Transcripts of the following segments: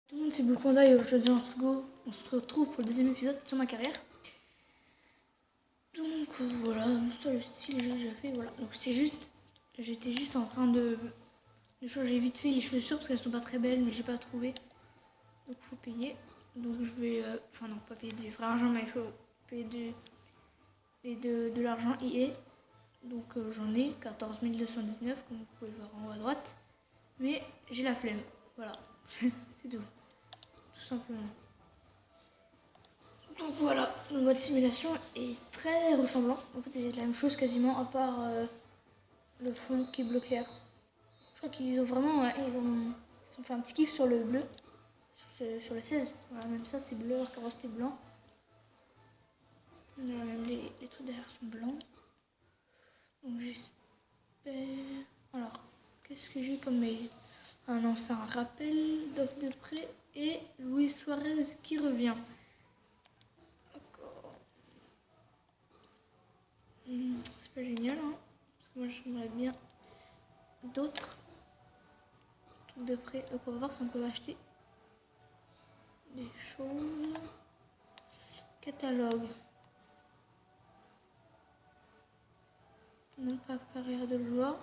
Tout le monde, c'est Blue Panda et aujourd'hui on se retrouve pour le deuxième épisode sur ma carrière. Donc voilà, ça le style j'ai déjà fait, voilà. Donc j'étais juste en train de changer vite fait les chaussures parce qu'elles sont pas très belles mais j'ai pas trouvé. Donc faut payer. Donc je vais, enfin non pas payer du vrai argent mais il faut payer de l'argent EA. Donc j'en ai 14 219 comme vous pouvez le voir en haut à droite. Mais j'ai la flemme, voilà, c'est tout simplement. Donc voilà, le mode simulation est très ressemblant. En fait, c'est la même chose quasiment, à part le fond qui est bleu clair. Je crois qu'ils ont vraiment, ils ont fait un petit kiff sur le bleu, sur le 16. Voilà, même ça c'est bleu alors qu'avant c'était blanc. Même les trucs derrière sont blancs. Donc j'espère. Alors, qu'est-ce que j'ai comme mail? Ah non, c'est un rappel d'offre de prêt et Luis Suarez qui revient. C'est pas génial, hein, parce que moi j'aimerais bien d'autres trucs de prêt. Donc on va voir si on peut acheter des choses. Catalogue. Non pas carrière de joueur.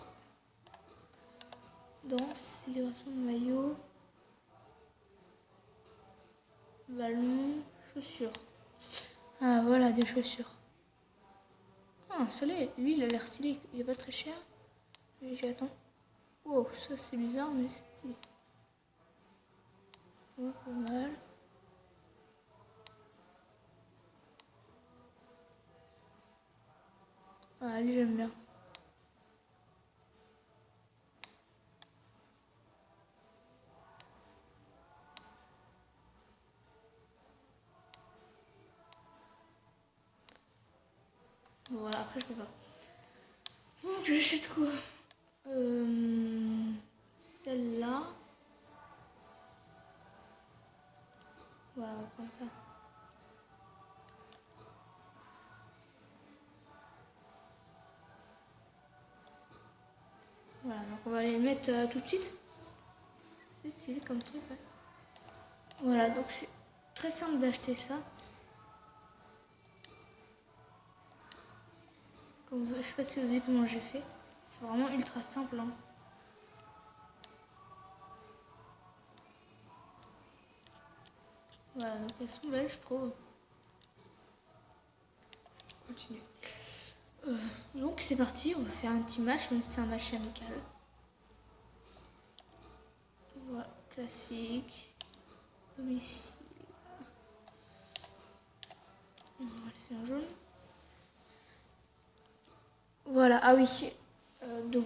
Danse, célébration de maillot. Ballon, chaussures. Ah voilà, des chaussures. Ah, celui-là, lui il a l'air stylé, il est pas très cher. Mais j'attends. Oh, ça c'est bizarre mais c'est stylé. Oh, pas mal. Ah, lui j'aime bien. Voilà, après je peux pas. Donc j'achète quoi? Celle-là. Voilà, on va prendre ça. Voilà, donc on va les mettre tout de suite. C'est stylé comme truc, ouais. Voilà, donc c'est très simple d'acheter ça. Comme, je sais pas si vous avez comment j'ai fait. C'est vraiment ultra simple, hein. Voilà, donc elles sont belles, je trouve. Continue. Donc c'est parti, on va faire un petit match, même si c'est un match amical. Voilà, classique. Domicile. On va laisser un jaune. Voilà, ah oui. Donc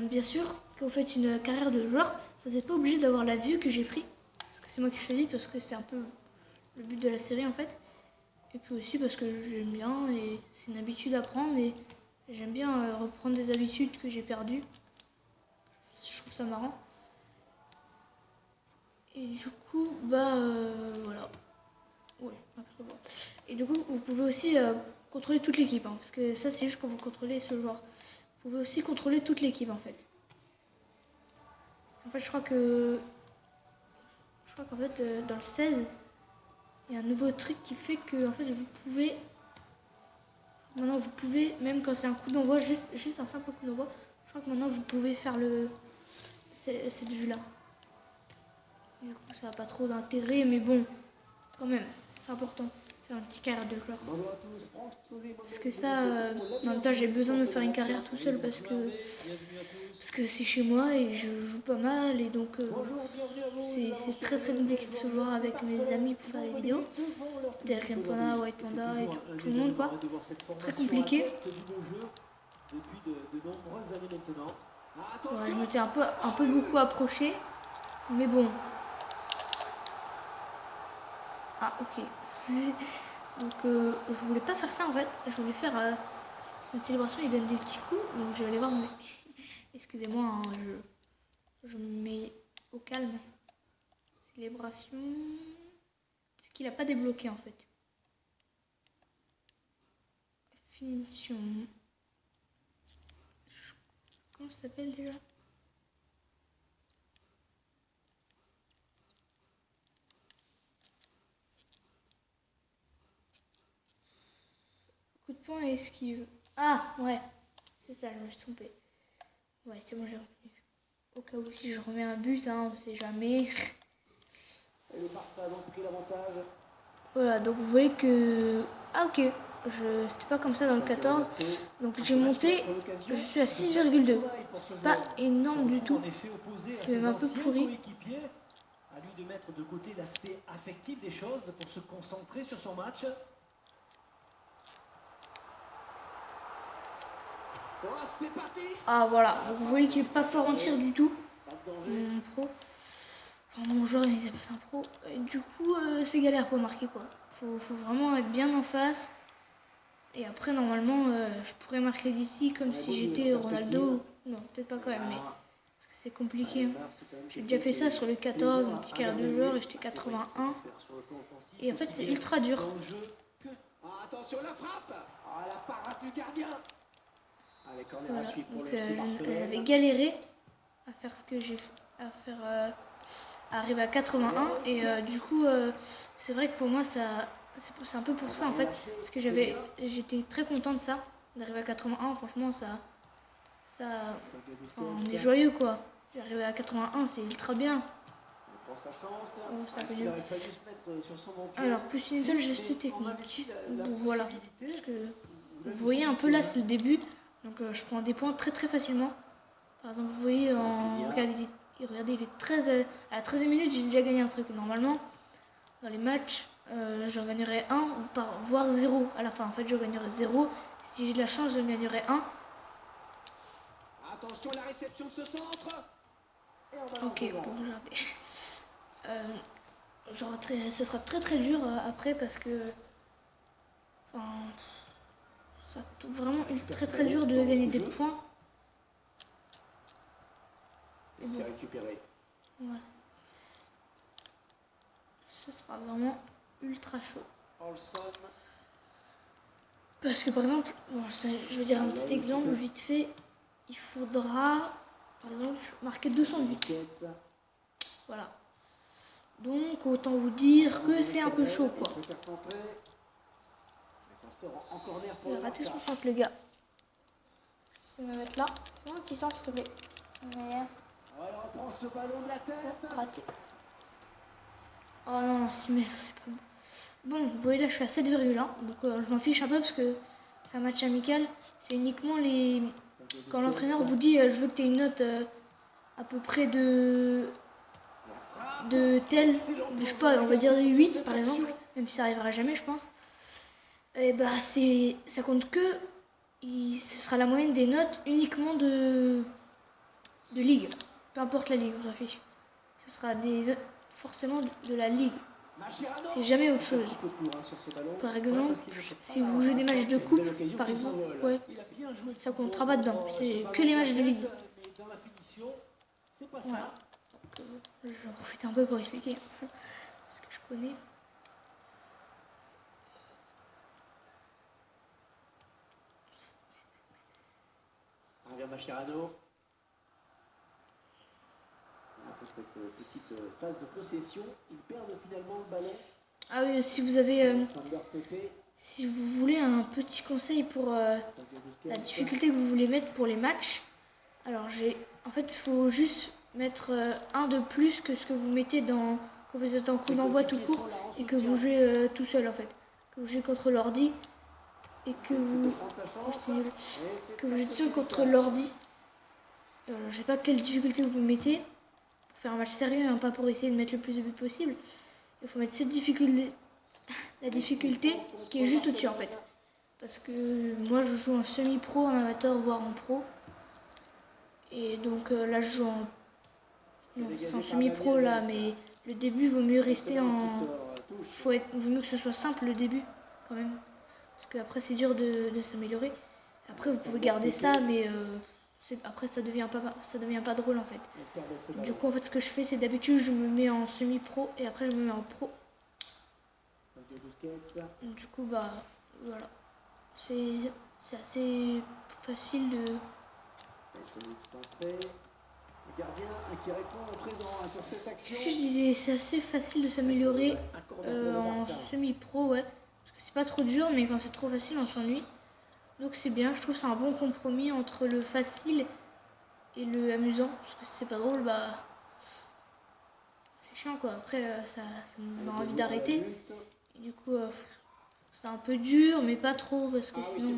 bien sûr, quand vous faites une carrière de joueur, vous n'êtes pas obligé d'avoir la vue que j'ai pris. Parce que c'est moi qui choisis, parce que c'est un peu le but de la série en fait. Et puis aussi parce que j'aime bien et c'est une habitude à prendre et j'aime bien reprendre des habitudes que j'ai perdues. Je trouve ça marrant. Et du coup, bah voilà. Ouais, absolument. Et du coup, vous pouvez aussi contrôler toute l'équipe, hein, parce que ça c'est juste quand vous contrôlez ce joueur. Vous pouvez aussi contrôler toute l'équipe en fait. En fait, je crois qu'en fait dans le 16, il y a un nouveau truc qui fait que en fait vous pouvez. Maintenant vous pouvez, même quand c'est un coup d'envoi, juste un simple coup d'envoi, je crois que maintenant vous pouvez faire cette vue là. Du coup ça n'a pas trop d'intérêt mais bon, quand même, c'est important. Faire une petite carrière de joueur. Parce que ça, en même temps j'ai besoin de faire une carrière tout seul parce que c'est chez moi et je joue pas mal et donc c'est très très compliqué de se voir avec mes amis pour faire des vidéos. C'était Green Panda, White Panda et tout le monde quoi. C'est très compliqué. Ouais, je me tiens un peu beaucoup approché, mais bon. Ah ok. Donc je voulais pas faire ça en fait. Je voulais faire c'est une célébration, il donne des petits coups, donc je vais aller voir. Mais excusez-moi, hein, je me mets au calme. Célébration. C'est qu'il a pas débloqué en fait. Finition. Comment ça s'appelle déjà? poing et esquive. Ah, ouais. C'est ça, je me suis trompée. Ouais, c'est bon, j'ai retenu. Au cas où si je remets un but, hein, on sait jamais. Et le Barça a donc pris l'avantage. Voilà, donc vous voyez que... Ah ok, c'était pas comme ça dans le 14. Donc j'ai monté, je suis à 6,2. C'est pas énorme du tout. C'est même un peu pourri. À lui de mettre de côté l'aspect affectif des choses pour se concentrer sur son match. Oh, c'est parti. Ah voilà, donc vous voyez qu'il est pas fort en tir du tout. Mon pro. Enfin, mon joueur il appelle ça un pro. Et du coup c'est galère pour marquer quoi. Faut vraiment être bien en face. Et après normalement je pourrais marquer d'ici comme si j'étais Ronaldo. Non, peut-être pas quand même, mais parce que c'est compliqué. J'ai déjà fait ça sur le 14, un petit carré de joueur et j'étais 81. Et en fait c'est ultra dur. Attention la frappe. La parade du gardien. Voilà, donc j'avais galéré à faire ce que j'ai à faire, à arriver à 81 et du coup c'est vrai que pour moi ça c'est un peu pour ça en fait parce que j'étais très content de ça d'arriver à 81. Franchement enfin, on est joyeux quoi. J'arrive à 81, c'est ultra bien. Oh, c'est un peu nul. Alors plus une seule geste technique. Bon, voilà, parce que vous voyez un peu là c'est le début. Donc je prends des points très très facilement. Par exemple, vous voyez, regardez, il est 13, à la 13e minute, j'ai déjà gagné un truc. Normalement, dans les matchs, j'en gagnerai 1, voire 0 à la fin. En fait, je gagnerai 0. Si j'ai de la chance, je gagnerai 1. Attention à la réception de ce centre. Ok, bon, regardez. Ce sera très très dur après parce que... Enfin... Ça vraiment très très dur de gagner des points. Et c'est récupéré. Voilà. Ce sera vraiment ultra chaud. Parce que par exemple, bon, je vais dire un petit exemple vite fait. Il faudra par exemple marquer 208. Voilà. Donc autant vous dire que c'est un peu chaud quoi. Il a raté son centre le gars. Je vais me mettre là. C'est un petit centre s'il te plaît. Merci. Alors on prend ce ballon de la tête. Raté. Oh non, 6 mètres, c'est pas bon. Bon, vous voyez là, je suis à 7,1. Donc je m'en fiche un peu parce que c'est un match amical. C'est uniquement les... Quand l'entraîneur vous dit je veux que tu aies une note à peu près de tel, je sais pas, on va dire 8 par exemple, même si ça arrivera jamais je pense. Et bah ça compte que ce sera la moyenne des notes uniquement de ligue. Peu importe la ligue, on s'en fiche. Ce sera forcément de la ligue. C'est jamais autre chose. Par exemple, si vous jouez des matchs de coupe, par exemple, ouais, ça comptera pas dedans. C'est que les matchs de ligue. Voilà. J'en profite un peu pour expliquer ce que je connais. Envers Mascherano. Après cette petite phase de possession, ils perdent finalement le ballon. Ah oui, si vous avez... si vous voulez un petit conseil pour la difficulté que vous voulez mettre pour les matchs, alors en fait, il faut juste mettre un de plus que ce que vous mettez quand vous êtes en coup d'envoi tout court et que vous jouez tout seul en fait. Que vous jouez contre l'ordi et que vous... que vous jouez tout seul contre l'ordi. Je sais pas quelle difficulté vous mettez pour faire un match sérieux, hein, pas pour essayer de mettre le plus de buts possible. Il faut mettre cette difficulté, la difficulté qui est juste au-dessus en fait. Parce que moi je joue en semi-pro, en amateur, voire en pro. Et donc là je joue en... Non, c'est en semi-pro là, mais le début vaut mieux rester en... vaut mieux que ce soit simple le début quand même. Parce qu'après c'est dur de s'améliorer. Après vous pouvez garder ça, mais après ça devient pas drôle en fait. Du coup en fait ce que je fais c'est d'habitude je me mets en semi-pro et après je me mets en pro. Du coup bah voilà. C'est assez facile de... Je disais, c'est assez facile de s'améliorer en semi-pro, ouais. Parce que c'est pas trop dur, mais quand c'est trop facile, on s'ennuie. Donc c'est bien, je trouve que c'est un bon compromis entre le facile et le amusant. Parce que si c'est pas drôle, bah c'est chiant quoi. Après, ça me donne envie d'arrêter. Et du coup, c'est un peu dur, mais pas trop, parce que sinon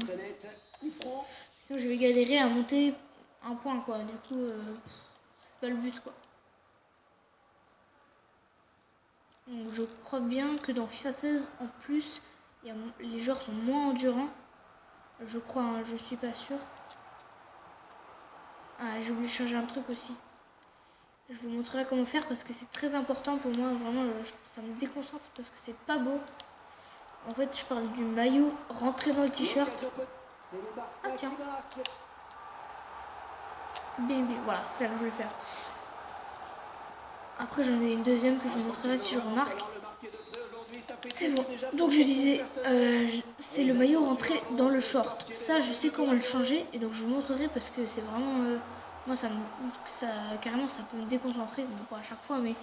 je vais galérer à monter un point quoi. Du coup, c'est pas le but quoi. Donc je crois bien que dans FIFA 16, en plus, les joueurs sont moins endurants. Je crois, hein, je suis pas sûre. Ah, j'ai oublié de changer un truc aussi. Je vous montrerai comment faire parce que c'est très important pour moi. Vraiment, ça me déconcentre parce que c'est pas beau. En fait, je parle du maillot rentré dans le t-shirt. Ah tiens. Bim, bim. Voilà, c'est ça que je voulais faire. Après, j'en ai une deuxième que je vous montrerai si je remarque. Et bon. Donc je disais, c'est le maillot rentré dans le short. Ça, je sais comment le changer et donc je vous montrerai parce que c'est vraiment... moi, carrément, ça peut me déconcentrer. Donc, pas à chaque fois, mais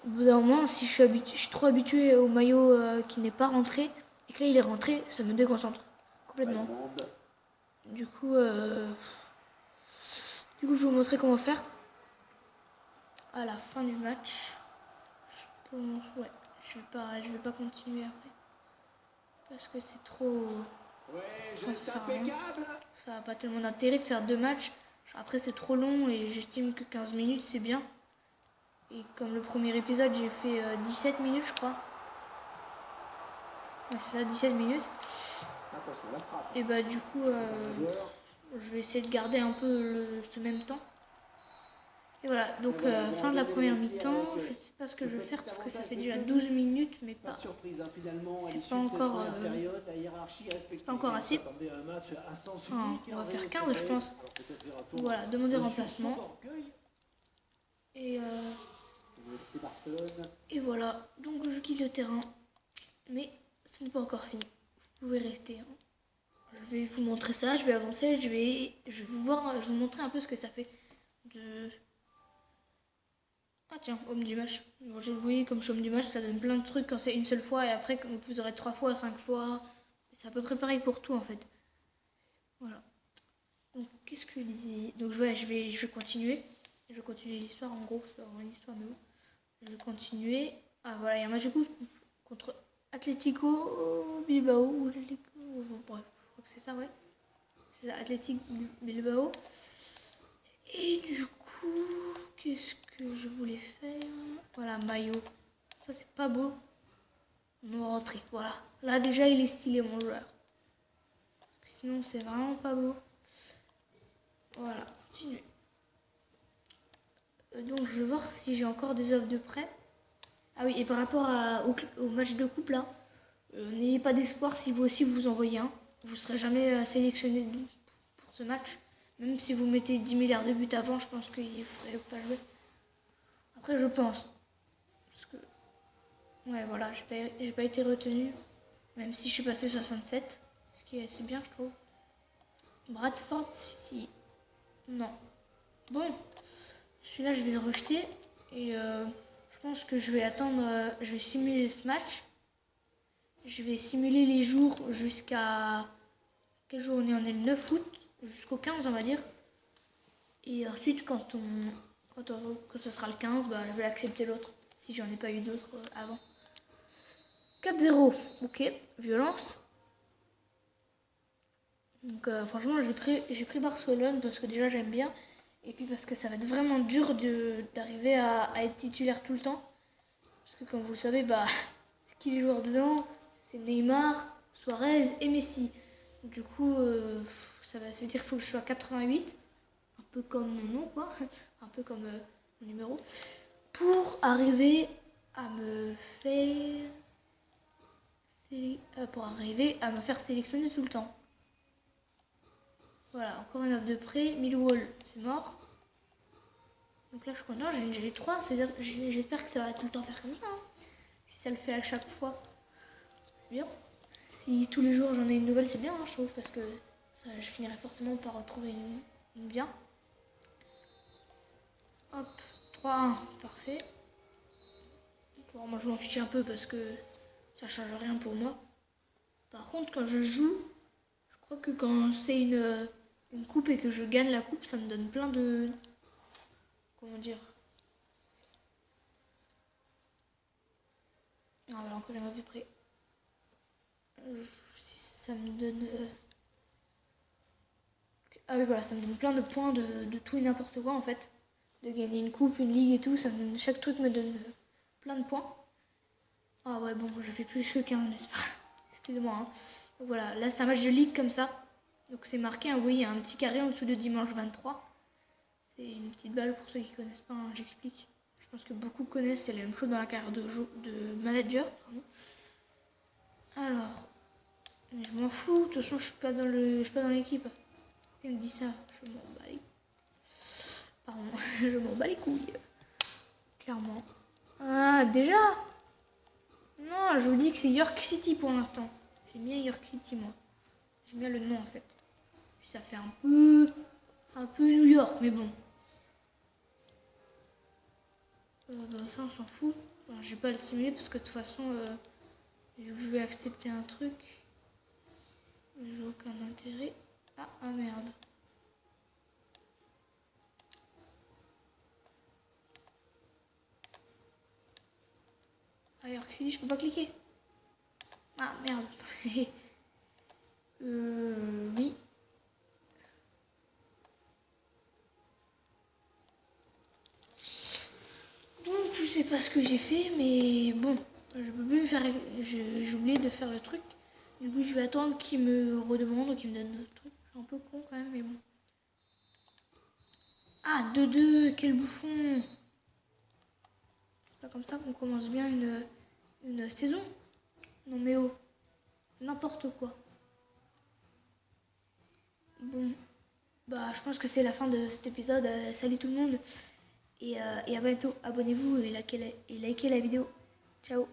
au bout d'un moment, si je suis trop habituée au maillot qui n'est pas rentré et que là, il est rentré, ça me déconcentre complètement. Du coup, je vais vous montrer comment faire à la fin du match. Ouais, je vais pas continuer après parce que c'est trop. Ça sert à rien. Ça n'a pas tellement d'intérêt de faire 2 matchs. Après, c'est trop long et j'estime que 15 minutes c'est bien. Et comme le premier épisode, j'ai fait 17 minutes, je crois. Ouais, c'est ça, 17 minutes. Et bah, du coup, je vais essayer de garder un peu ce même temps. Et voilà, donc fin de la première mi-temps. Je sais pas ce que je vais faire parce que ça fait déjà 12 minutes, mais pas. C'est pas encore. C'est pas encore assez. Enfin, on va faire 15, je pense. Voilà, demander remplacement. Et voilà, donc je quitte le terrain. Mais ce n'est pas encore fini. Vous pouvez rester. Hein. Je vais vous montrer ça, je vais avancer, je vais vous montrer un peu ce que ça fait de... Ah tiens, homme du match. Bon, vous voyez, comme je suis homme du match, ça donne plein de trucs quand c'est une seule fois et après vous aurez 3 fois, 5 fois. C'est à peu près pareil pour tout en fait. Voilà. Donc qu'est-ce que je disais? Donc ouais, je vais continuer. Je vais continuer l'histoire en gros, c'est vraiment l'histoire mais bon. Je vais continuer. Ah voilà, il y a un match du coup contre Atlético Bilbao ou bref, je crois que c'est ça, ouais. C'est ça, Athletic Bilbao. Et du coup, qu'est-ce que je voulais faire? Voilà, maillot. Ça, c'est pas beau. On va rentrer, voilà. Là, déjà, il est stylé, mon joueur. Parce que sinon, c'est vraiment pas beau. Voilà, continue. Donc, je vais voir si j'ai encore des offres de prêt. Ah oui, et par rapport au match de coupe, là, n'ayez pas d'espoir si vous aussi vous envoyez un. Vous ne serez jamais sélectionné pour ce match. Même si vous mettez 10 milliards de buts avant, je pense qu'il ne faudrait pas jouer. Après, je pense. Parce que... Ouais, voilà, j'ai pas été retenu. Même si je suis passé 67. Ce qui est assez bien, je trouve. Bradford City. Non. Bon. Celui-là, je vais le rejeter. Et je pense que je vais attendre... je vais simuler ce match. Je vais simuler les jours jusqu'à... Quel jour on est? On est le 9 août. Jusqu'au 15, on va dire. Et ensuite, quand ce sera le 15, bah, je vais accepter l'autre. Si j'en ai pas eu d'autres avant. 4-0. Ok. Violence. Donc franchement, j'ai pris Barcelone parce que déjà j'aime bien. Et puis parce que ça va être vraiment dur d'arriver à être titulaire tout le temps. Parce que comme vous le savez, bah, c'est qui les joueurs dedans? C'est Neymar, Suarez et Messi. Du coup, ça veut dire qu'il faut que je sois 88. Un peu comme mon nom, quoi. Un peu comme mon numéro. Pour arriver à me faire... sélectionner tout le temps. Voilà, encore une offre de prêt. Millwall, c'est mort. Donc là, je suis content, j'ai les 3. C'est-à-dire, j'espère que ça va tout le temps faire comme ça. Hein. Si ça le fait à chaque fois, c'est bien. Si tous les jours j'en ai une nouvelle, c'est bien, hein, je trouve, parce que ça, je finirai forcément par retrouver une bien. Hop, 3-1, parfait. Bon, moi, je m'en fiche un peu parce que ça change rien pour moi. Par contre, quand je joue, je crois que quand c'est une coupe et que je gagne la coupe, ça me donne plein de... Comment dire? Ah voilà, encore j'ai vu près. Ça me donne... Ah oui, voilà, ça me donne plein de points de tout et n'importe quoi en fait. De gagner une coupe, une ligue et tout, ça me donne, chaque truc me donne plein de points. Ah ouais, bon, je fais plus que 15, j'espère. Excusez-moi. Hein. Donc voilà, là c'est un match de ligue comme ça. Donc c'est marqué, hein, oui, il y a un petit carré en dessous de dimanche 23. C'est une petite balle pour ceux qui connaissent pas, hein, j'explique. Je pense que beaucoup connaissent, c'est la même chose dans la carrière de manager. Pardon. Alors, mais je m'en fous, de toute façon je suis pas dans l'équipe. Il me dit ça, je m'en bats les... Pardon, je m'en bats les couilles. Clairement. Ah, déjà? Non, je vous dis que c'est York City pour l'instant. J'aime bien York City, moi. J'aime bien le nom, en fait. Ça fait un peu New York, mais bon. Bah, ça, on s'en fout. Enfin, je vais pas le simuler parce que de toute façon, je vais accepter un truc. J'ai aucun intérêt. Ah merde. Ah, York City, je peux pas cliquer. Ah merde. Oui. Donc je sais pas ce que j'ai fait, mais bon, je peux plus faire. J'ai oublié de faire le truc. Du coup, je vais attendre qu'il me redemande ou qu'il me donne d'autres trucs. C'est un peu con quand même, mais bon. Ah, 2-2, quel bouffon! C'est pas comme ça qu'on commence bien une saison. Non mais oh, n'importe quoi. Bon, bah je pense que c'est la fin de cet épisode. Salut tout le monde et à bientôt. Abonnez-vous et likez la vidéo. Ciao.